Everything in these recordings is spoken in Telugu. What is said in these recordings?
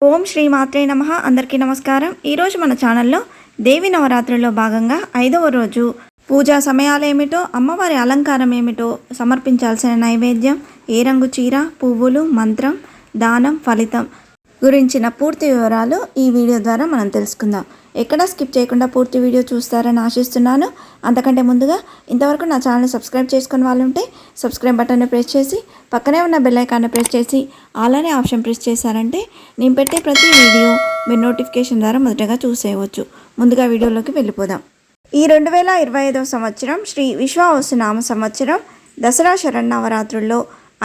ఓం శ్రీ మాత్రే నమః. అందరికీ నమస్కారం. ఈరోజు మన ఛానల్లో దేవి నవరాత్రుల్లో భాగంగా 5వ రోజు పూజా సమయాలు ఏమిటో, అమ్మవారి అలంకారం ఏమిటో, సమర్పించాల్సిన నైవేద్యం, ఏ రంగు చీర, పువ్వులు, మంత్రం, దానం, ఫలితం గురించిన పూర్తి వివరాలు ఈ వీడియో ద్వారా మనం తెలుసుకుందాం. ఎక్కడా స్కిప్ చేయకుండా పూర్తి వీడియో చూస్తారని ఆశిస్తున్నాను. అంతకంటే ముందుగా ఇంతవరకు నా ఛానల్ సబ్స్క్రైబ్ చేసుకుని వాళ్ళు ఉంటే సబ్స్క్రైబ్ బటన్ని ప్రెస్ చేసి పక్కనే ఉన్న బెల్ ఐకాన్ని ప్రెస్ చేసి ఆల్ అనే ఆప్షన్ ప్రెస్ చేశారంటే నేను పెట్టే ప్రతి వీడియో మీరు నోటిఫికేషన్ ద్వారా మొదటగా చూసేయవచ్చు. ముందుగా వీడియోలోకి వెళ్ళిపోదాం. ఈ 2025 సంవత్సరం శ్రీ విశ్వావసునామ సంవత్సరం దసరా శరన్నవరాత్రుల్లో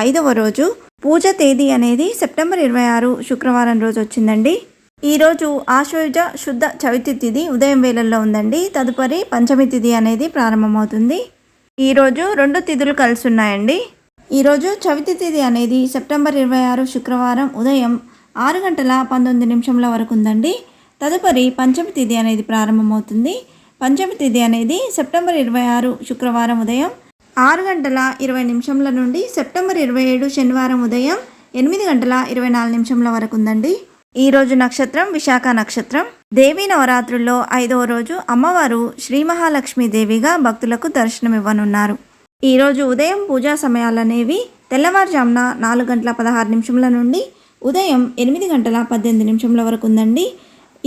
5వ రోజు పూజ తేదీ అనేది సెప్టెంబర్ 26 శుక్రవారం రోజు వచ్చిందండి. ఈరోజు ఆశ్వయుజ శుద్ధ చవితి తిథి ఉదయం వేళల్లో ఉందండి. తదుపరి పంచమి తిథి అనేది ప్రారంభమవుతుంది. ఈరోజు 2 తిథులు కలిసి ఉన్నాయండి. ఈరోజు చవితి తిథి అనేది సెప్టెంబర్ 26 శుక్రవారం ఉదయం 6:19 వరకు ఉందండి. తదుపరి పంచమి తిథి అనేది ప్రారంభమవుతుంది. పంచమి తిథి అనేది సెప్టెంబర్ 26 శుక్రవారం ఉదయం 6:20 నుండి సెప్టెంబర్ 27 శనివారం ఉదయం 8:24 వరకు ఉందండి. ఈరోజు నక్షత్రం విశాఖ నక్షత్రం. దేవీ నవరాత్రుల్లో 5వ రోజు అమ్మవారు శ్రీ మహాలక్ష్మీదేవిగా భక్తులకు దర్శనమివ్వనున్నారు. ఈరోజు ఉదయం పూజా సమయాలనేవి తెల్లవారుజామున 4:16 నుండి ఉదయం 8:18 వరకు ఉందండి.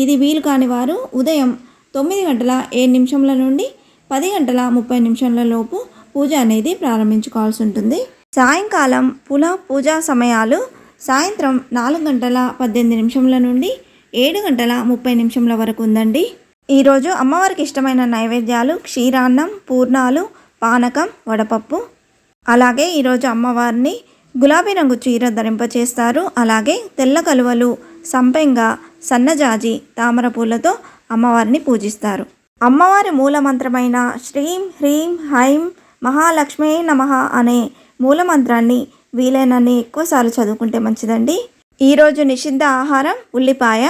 ఇది వీలు కాని వారు ఉదయం 9:07 నుండి 10:30 లోపు పూజ అనేది ప్రారంభించుకోవాల్సి ఉంటుంది. సాయంకాలం పునః పూజా సమయాలు సాయంత్రం 4:18 నుండి 7:30 వరకు ఉందండి. ఈరోజు అమ్మవారికి ఇష్టమైన నైవేద్యాలు క్షీరాన్నం, పూర్ణాలు, పానకం, వడపప్పు. అలాగే ఈరోజు అమ్మవారిని గులాబీ రంగు చీర ధరింపచేస్తారు. అలాగే తెల్ల కలువలు, సంపెంగ, సన్నజాజి, తామర పూలతో అమ్మవారిని పూజిస్తారు. అమ్మవారి మూలమంత్రమైన శ్రీం హ్రీం హైం మహాలక్ష్మే నమః అనే మూలమంత్రాన్ని వీలైనన్ని ఎక్కువసార్లు చదువుకుంటే మంచిదండి. ఈరోజు నిషిద్ధ ఆహారం ఉల్లిపాయ.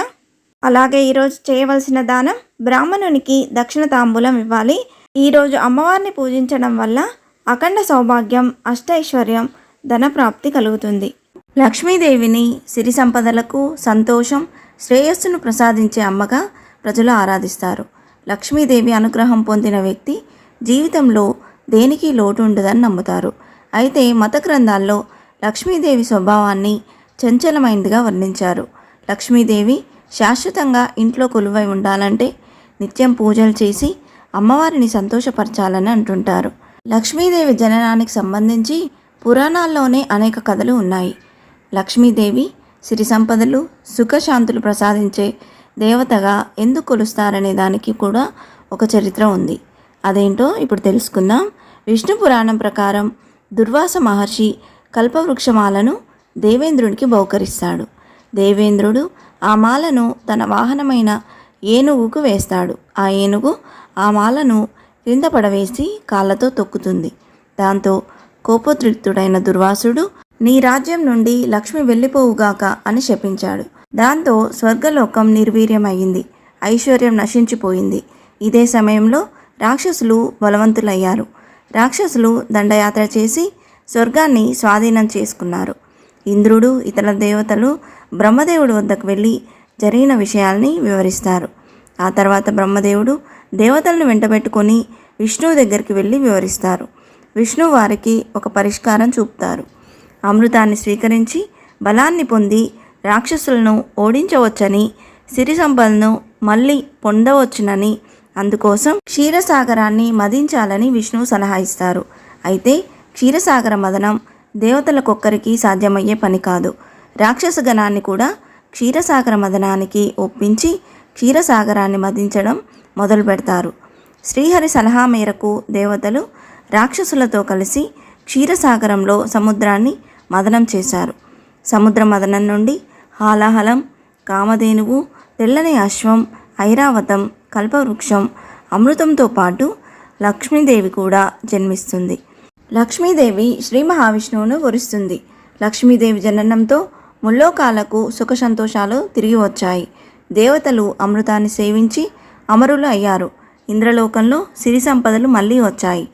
అలాగే ఈరోజు చేయవలసిన దానం బ్రాహ్మణునికి దక్షిణ తాంబూలం ఇవ్వాలి. ఈరోజు అమ్మవారిని పూజించడం వల్ల అఖండ సౌభాగ్యం, అష్టైశ్వర్యం, ధనప్రాప్తి కలుగుతుంది. లక్ష్మీదేవిని సిరి సంపదలకు, సంతోషం, శ్రేయస్సును ప్రసాదించే అమ్మగా ప్రజలు ఆరాధిస్తారు. లక్ష్మీదేవి అనుగ్రహం పొందిన వ్యక్తి జీవితంలో దేనికి లోటు ఉండదని నమ్ముతారు. అయితే మత గ్రంథాల్లో లక్ష్మీదేవి స్వభావాన్ని చంచలమైనదిగా వర్ణించారు. లక్ష్మీదేవి శాశ్వతంగా ఇంట్లో కొలువై ఉండాలంటే నిత్యం పూజలు చేసి అమ్మవారిని సంతోషపరచాలని అంటుంటారు. లక్ష్మీదేవి జననానికి సంబంధించి పురాణాల్లోనే అనేక కథలు ఉన్నాయి. లక్ష్మీదేవి సిరి సంపదలు, సుఖశాంతులు ప్రసాదించే దేవతగా ఎందుకు కొలుస్తారనే దానికి కూడా ఒక చరిత్ర ఉంది. అదేంటో ఇప్పుడు తెలుసుకుందాం. విష్ణు పురాణం ప్రకారం దుర్వాస మహర్షి కల్పవృక్షమాలను దేవేంద్రునికి బహుకరిస్తాడు. దేవేంద్రుడు ఆ మాలను తన వాహనమైన ఏనుగుకు వేస్తాడు. ఆ ఏనుగు ఆ మాలను క్రింద పడవేసి కాళ్ళతో తొక్కుతుంది. దాంతో కోపోద్రిక్తుడైన దుర్వాసుడు నీ రాజ్యం నుండి లక్ష్మి వెళ్ళిపోవుగాక అని శపించాడు. దాంతో స్వర్గలోకం నిర్వీర్యమయ్యింది, ఐశ్వర్యం నశించిపోయింది. ఇదే సమయంలో రాక్షసులు బలవంతులయ్యారు. రాక్షసులు దండయాత్ర చేసి స్వర్గాన్ని స్వాధీనం చేసుకున్నారు. ఇంద్రుడు, ఇతర దేవతలు బ్రహ్మదేవుడి వద్దకు వెళ్ళి జరిగిన విషయాల్ని వివరిస్తారు. ఆ తర్వాత బ్రహ్మదేవుడు దేవతలను వెంటబెట్టుకొని విష్ణువు దగ్గరికి వెళ్ళి వివరిస్తారు. విష్ణువు వారికి ఒక పరిష్కారం చూపుతారు. అమృతాన్ని స్వీకరించి బలాన్ని పొంది రాక్షసులను ఓడించవచ్చని, సిరి సంపదను మళ్ళీ పొందవచ్చునని, అందుకోసం క్షీరసాగరాన్ని మదించాలని విష్ణువు సలహా ఇస్తారు. అయితే క్షీరసాగర మదనం దేవతలకొక్కరికి సాధ్యమయ్యే పని కాదు. రాక్షస గణాన్ని కూడా క్షీరసాగర మదనానికి ఒప్పించి క్షీరసాగరాన్ని మదించడం మొదలు పెడతారు. శ్రీహరి సలహా మేరకు దేవతలు రాక్షసులతో కలిసి క్షీరసాగరంలో సముద్రాన్ని మదనం చేశారు. సముద్ర మదనం నుండి హాలాహలం, కామధేనువు, తెల్లని అశ్వం, ఐరావతం, కల్పవృక్షం, అమృతంతో పాటు లక్ష్మీదేవి కూడా జన్మిస్తుంది. లక్ష్మీదేవి శ్రీ మహావిష్ణువును వరిస్తుంది. లక్ష్మీదేవి జననంతో ముల్లోకాలకు సుఖ సంతోషాలు తిరిగి వచ్చాయి. దేవతలు అమృతాన్ని సేవించి అమరులు అయ్యారు. ఇంద్రలోకంలో సిరి సంపదలు మళ్ళీ వచ్చాయి.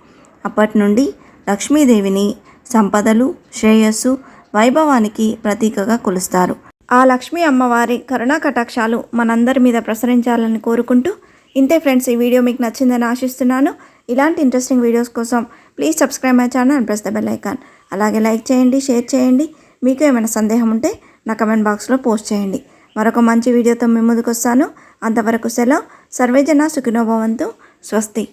అప్పటి నుండి లక్ష్మీదేవిని సంపదలు, శ్రేయస్సు, వైభవానికి ప్రతీకగా కొలుస్తారు. ఆ లక్ష్మీ అమ్మవారి కరుణా కటాక్షాలు మనందరి మీద ప్రసరించాలని కోరుకుంటూ, ఇంతే ఫ్రెండ్స్, ఈ వీడియో మీకు నచ్చిందని ఆశిస్తున్నాను. ఇలాంటి ఇంట్రెస్టింగ్ వీడియోస్ కోసం please subscribe my channel and press the bell icon. అలాగే లైక్ చేయండి, షేర్ చేయండి. మీకు ఏమైనా సందేహం ఉంటే నా కమెంట్ బాక్స్లో పోస్ట్ చేయండి. మరొక మంచి వీడియోతో మీ ముందుకు వస్తాను. అంతవరకు సెలవు. సర్వేజన సుఖినో భవంతు. స్వస్తి.